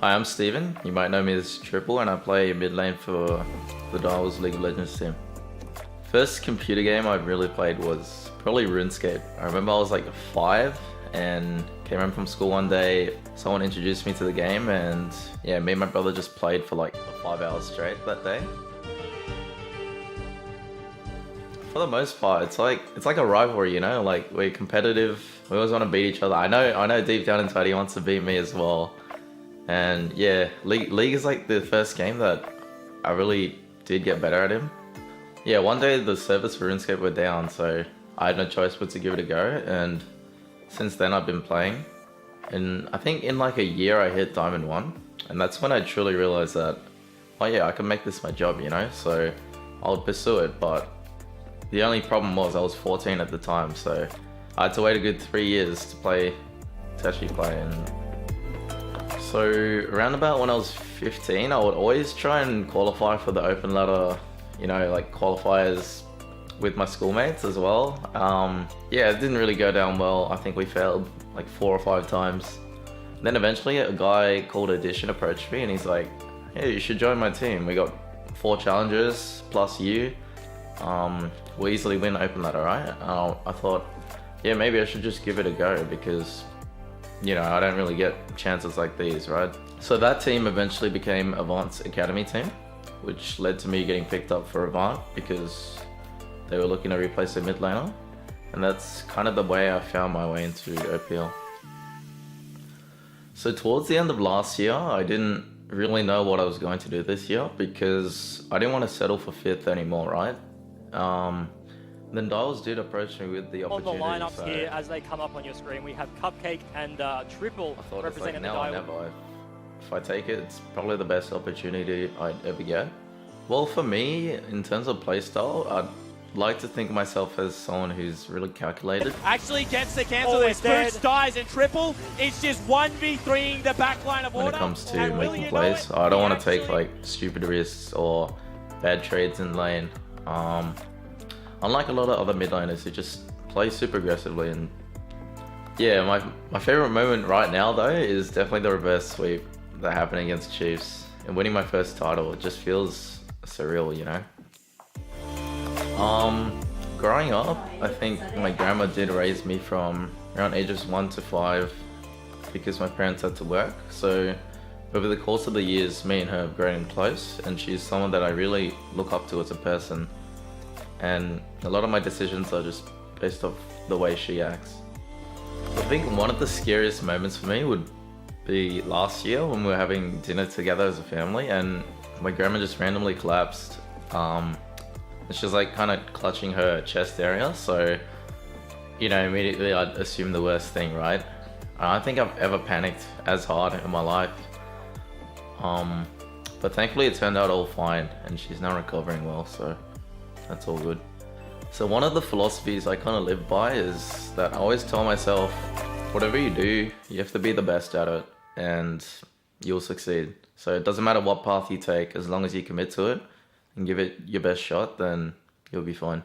Hi, I'm Steven. You might know me as Triple, and I play mid lane for the Dials League of Legends team. First computer game I really played was probably Runescape. I remember I was like 5 and came home from school one day. Someone introduced me to the game, and yeah, me and my brother just played for like 5 hours straight that day. For the most part, it's like a rivalry, you know. Like, we're competitive. We always want to beat each other. I know deep down inside he wants to beat me as well. And yeah, League is like the first game that I really did get better at him. Yeah, one day the servers for RuneScape were down, so I had no choice but to give it a go. And since then I've been playing. And I think in like a year I hit Diamond 1. And that's when I truly realized that, oh yeah, I can make this my job, you know. So I would pursue it, but the only problem was I was 14 at the time, so I had to wait a good 3 years to actually play. And so around about when I was 15, I would always try and qualify for the open ladder, you know, like qualifiers with my schoolmates as well. Yeah, it didn't really go down well. I think we failed like 4 or 5 times. Then eventually a guy called Audition approached me and he's like, hey, you should join my team. We got 4 challengers plus you. We'll easily win open ladder, right? I thought, yeah, maybe I should just give it a go because, you know, I don't really get chances like these, right? So that team eventually became Avant's academy team, which led to me getting picked up for Avant because they were looking to replace their mid laner. And that's kind of the way I found my way into OPL. So towards the end of last year, I didn't really know what I was going to do this year because I didn't want to settle for 5th anymore, right? Then Dials did approach me with the opportunity. On the lineups here, as they come up on your screen, we have Cupcake and Triple representing the now or never. If I take it, it's probably the best opportunity I'd ever get. Well, for me, in terms of playstyle, I'd like to think of myself as someone who's really calculated. Actually gets the cancel there. Spooks dies and Triple. It's just 1v3ing the backline of order. When it comes to making plays, I don't want to take like stupid risks or bad trades in lane. Unlike a lot of other mid laners who just play super aggressively. And yeah, my favorite moment right now though is definitely the reverse sweep that happened against Chiefs and winning my first title. It just feels surreal, you know. Growing up, I think my grandma did raise me from around ages 1 to 5 because my parents had to work. So over the course of the years, me and her have grown close, and she's someone that I really look up to as a person. And a lot of my decisions are just based off the way she acts. I think one of the scariest moments for me would be last year when we were having dinner together as a family, and my grandma just randomly collapsed. She was like kind of clutching her chest area, so you know, immediately I'd assume the worst thing, right? I don't think I've ever panicked as hard in my life. But thankfully it turned out all fine and she's now recovering well, so that's all good. So one of the philosophies I kind of live by is that I always tell myself, whatever you do, you have to be the best at it and you'll succeed. So it doesn't matter what path you take, as long as you commit to it and give it your best shot, then you'll be fine.